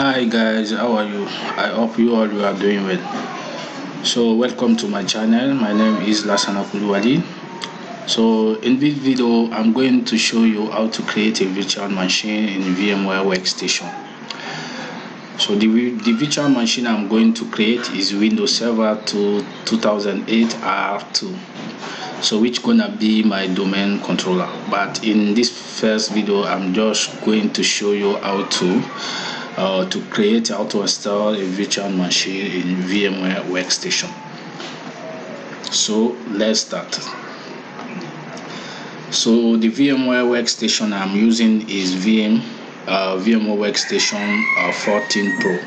Hi guys, how are you? I hope you are doing well. So welcome to my channel. My name is Lasana Kuluwadi. So in this video, I'm going to show you how to create a virtual machine in VMware workstation. So the virtual machine I'm going to create is Windows Server 2008 R2. So which gonna be my domain controller. But in this first video, I'm just going to show you how to create, how to install a virtual machine in VMware workstation. So let's start. So the VMware workstation I'm using is VMware workstation 14 Pro.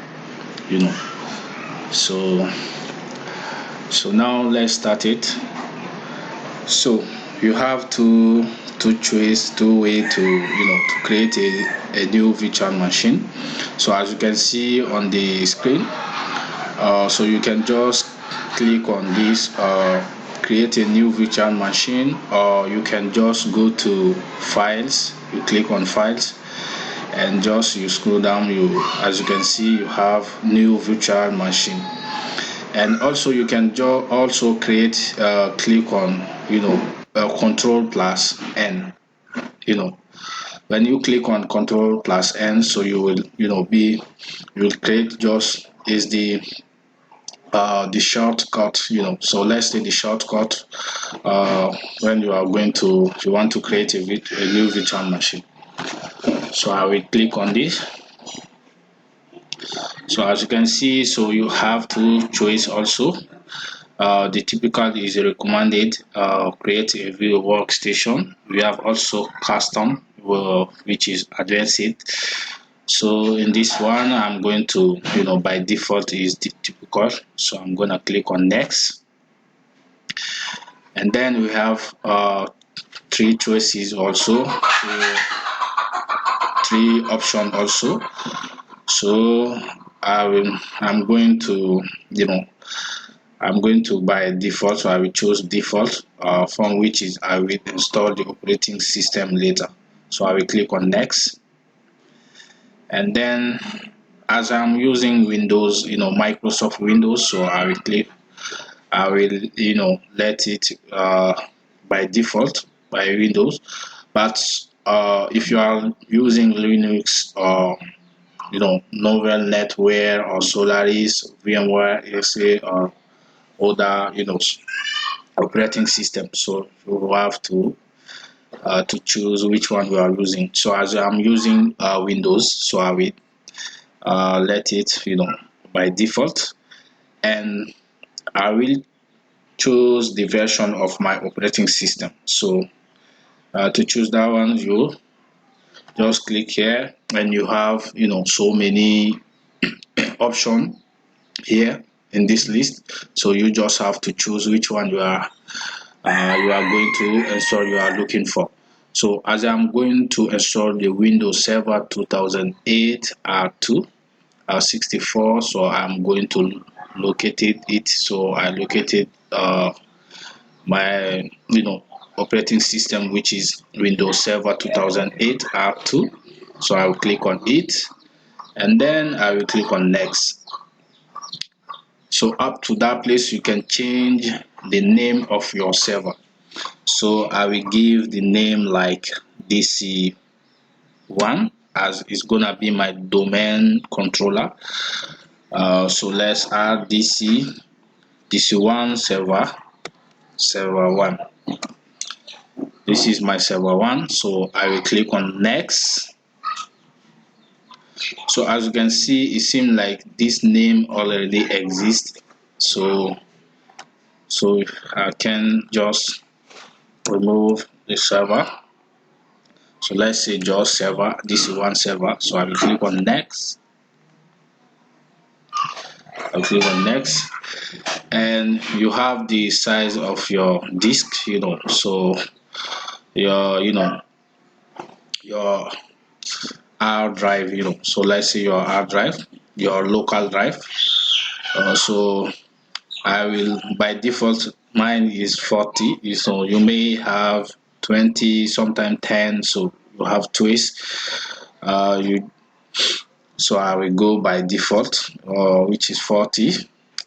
So now let's start it. So you have two way to create a new virtual machine. So as you can see on the screen, so you can just click on this create a new virtual machine, or you can just go to files, you click on files, and just you scroll down, as you can see, you have new virtual machine. And also you can also create click on control plus n. When you click on control plus n, so you will you'll create just is the shortcut. So let's say the shortcut when you want to create a new virtual machine. So I will click on this. So as you can see, so you have two choice also. The typical is recommended, create a video workstation. We have also custom, which is advanced. So in this one, I'm going to, by default is the typical. So I'm going to click on next. And then we have three choices also, three options also. So I'm going to, by default, so I will choose default, from which is I will install the operating system later. So I will click on next. And then as I'm using Windows, Microsoft Windows, so I will let it by default by Windows. But if you are using Linux or Novel Netware or Solaris, VMware, SA, or other operating system, so you have to choose which one you are using. So as I'm using Windows, so I will let it by default, and I will choose the version of my operating system. So to choose that one, you just click here, and you have so many options here in this list. So you just have to choose which one you are going to install, you are looking for. So as I'm going to install the Windows Server 2008 R2 64, so I'm going to locate it. So I located my operating system, which is Windows Server 2008 R2. So I will click on it, and then I will click on next. So up to that place, you can change the name of your server. So I will give the name like DC1, as it's gonna be my domain controller. So let's add DC1 server 1. This is my server 1. So I will click on next. So as you can see, it seems like this name already exists. So I can just remove the server. So let's say just server, this is one server. So I will click on next. I'll click on next, and you have the size of your disk, so your hard drive, so let's say your hard drive, your local drive. So I will, by default, mine is 40, so you may have 20, sometimes 10, so you have choice. So I will go by default, which is 40.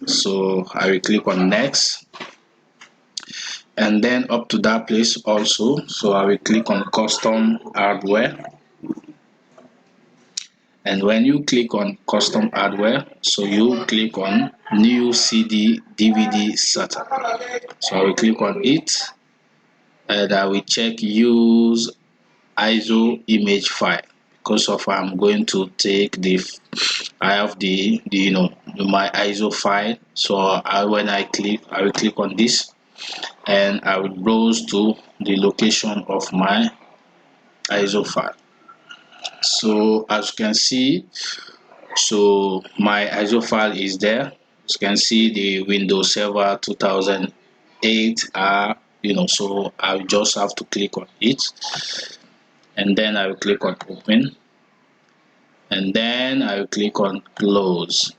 So I will click on next, and then up to that place also, so I will click on custom hardware. And when you click on custom hardware, so you click on new CD DVD setup. So I will click on it, and I will check use ISO image file, because of I'm going to take I have the my ISO file. So when I will click on this, and I will browse to the location of my ISO file. So as you can see, so my ISO file is there. As you can see, the Windows Server 2008 so I will just have to click on it, and then I will click on open, and then I will click on close.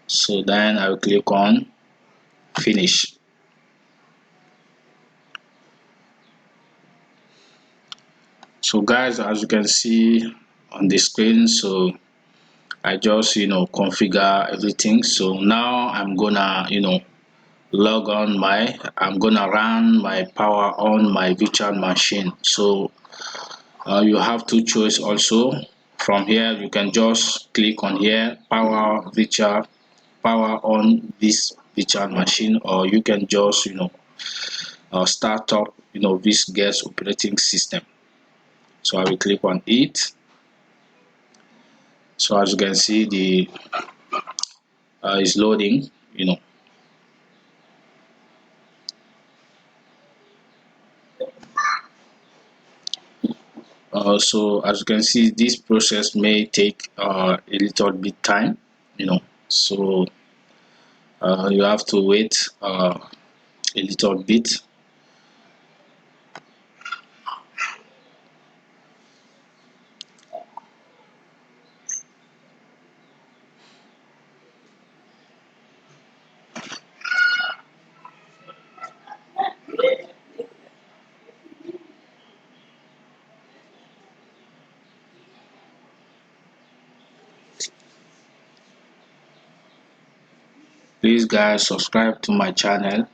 So then I will click on finish. So guys, as you can see on the screen, so I just configure everything. So now I'm gonna log on I'm gonna run my power on my virtual machine. So you have two choices also. From here you can just click on here, power on this virtual machine, or you can just start up this guest operating system. So I will click on it. So as you can see, the is loading. So as you can see, this process may take a little bit time, so you have to wait a little bit. Please guys, subscribe to my channel,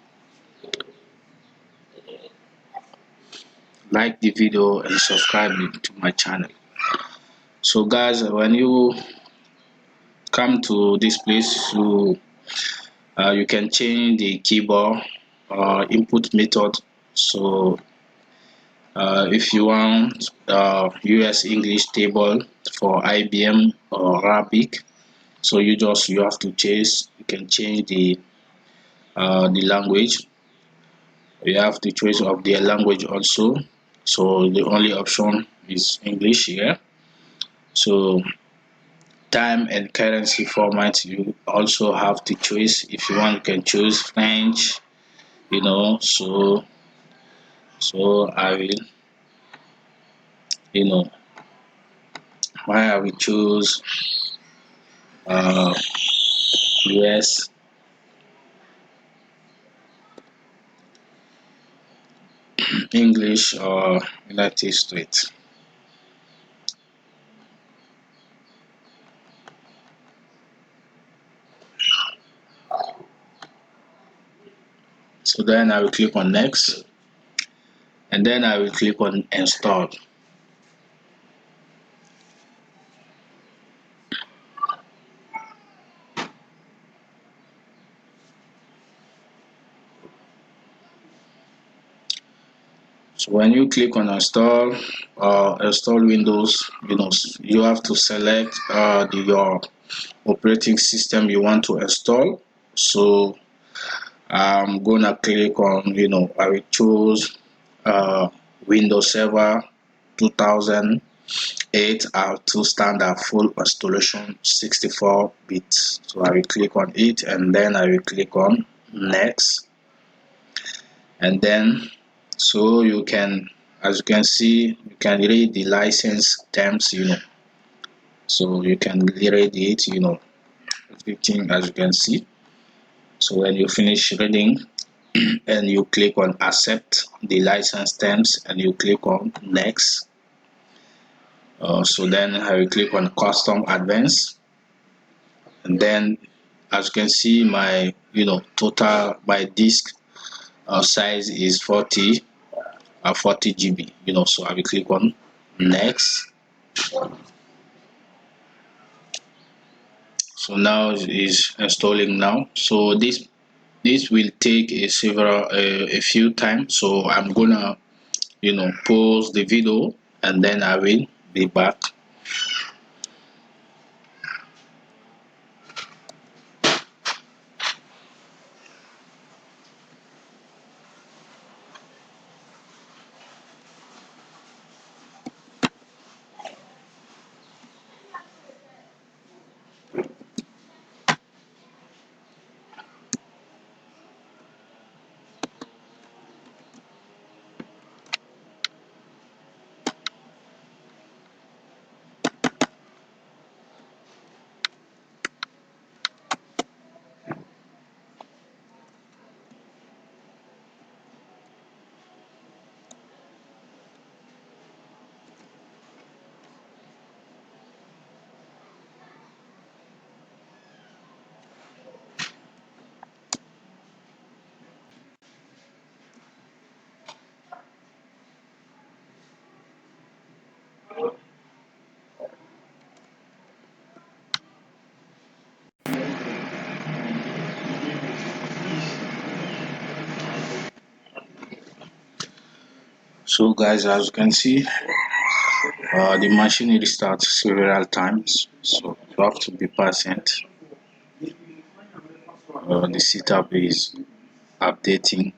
like the video, and subscribe to my channel. So guys, when you come to this place, you can change the keyboard input method. So if you want US English table for IBM or Arabic, so you have to change. You can change the language. You have the choice of the language also. So the only option is English here. So time and currency format, you also have the choice. If you want, you can choose French. So I will why I will choose US English or United States. So then I will click on next, and then I will click on install. So when you click on install Windows, you have to select your operating system you want to install. So I'm gonna click on I will choose Windows Server 2008 R2 standard full installation 64 bits. So I will click on it, and then I will click on next, and then so you can, as you can see, you can read the license terms, so you can read it, everything, as you can see. So when you finish reading, and you click on accept the license terms, and you click on next, So then I will click on custom advanced, and then as you can see, my total my disk size is 40 GB. So I will click on next. So now it is installing now. So this will take a few times. So I'm gonna pause the video and then I will be back. So guys, as you can see, the machine restarts several times, so you have to be patient. The setup is updating.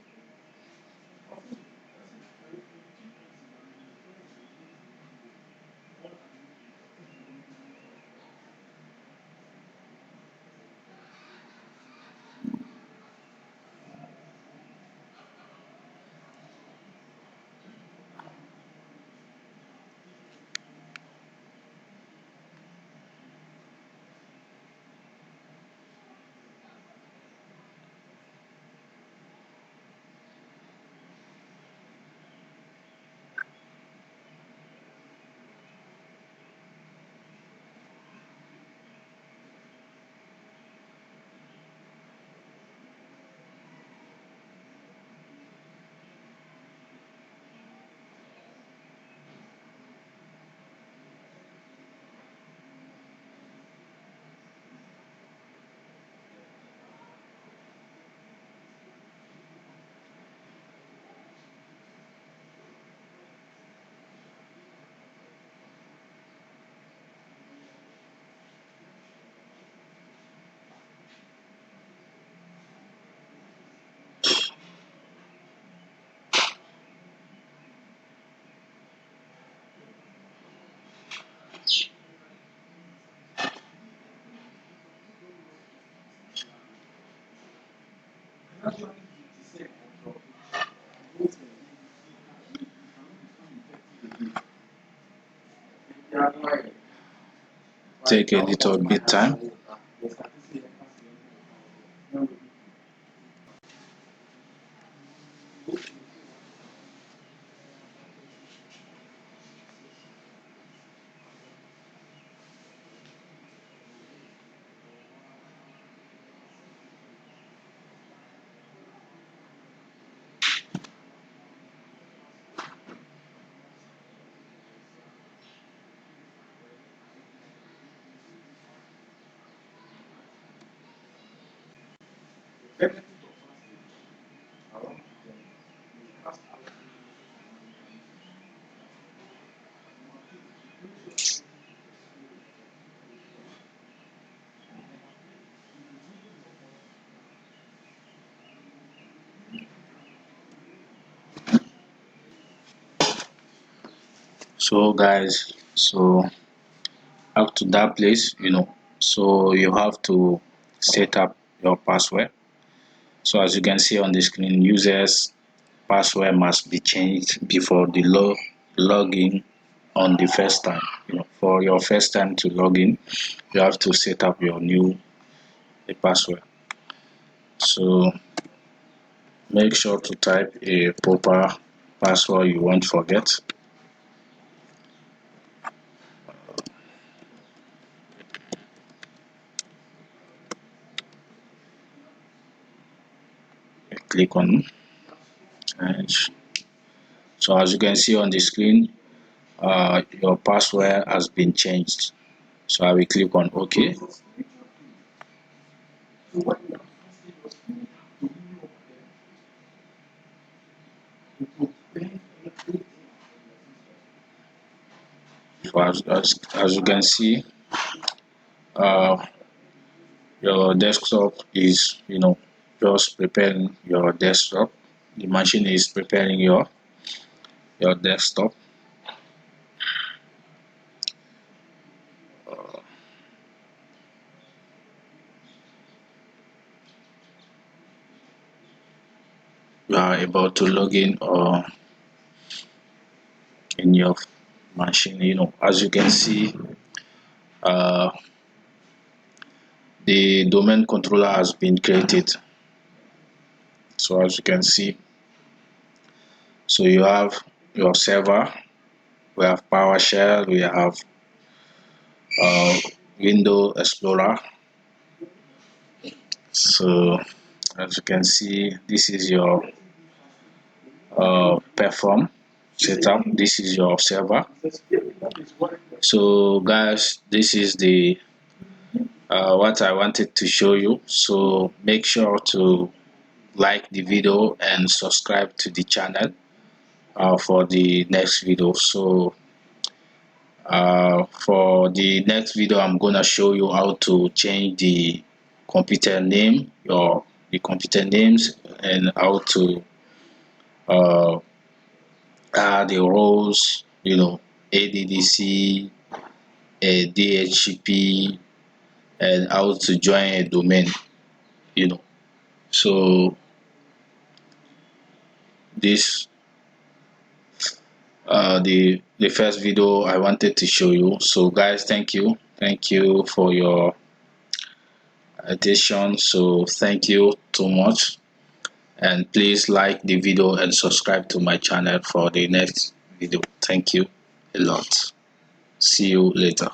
Take a little bit time. So guys, so up to that place, so you have to set up your password. So as you can see on the screen, users password must be changed before the login on the first time. For your first time to log in, you have to set up your new password. So make sure to type a proper password you won't forget. click on change. So as you can see on the screen, your password has been changed. So I will click on OK. So as you can see, your desktop is, just preparing your desktop. The machine is preparing your desktop. You are about to log in or in your machine. As you can see, uh, the domain controller has been created. So as you can see, so you have your server, we have PowerShell, we have uh, Window Explorer. So as you can see, this is your perform setup. This is your server. So guys, this is the what I wanted to show you. So make sure to like the video and subscribe to the channel for the next video. So for the next video, I'm gonna show you how to change the computer name, the computer names, and how to add the roles, ADDC, DHCP, and how to join a domain. So this the first video I wanted to show you. So guys, thank you for your attention. So thank you too much, and please like the video and subscribe to my channel for the next video. Thank you a lot. See you later.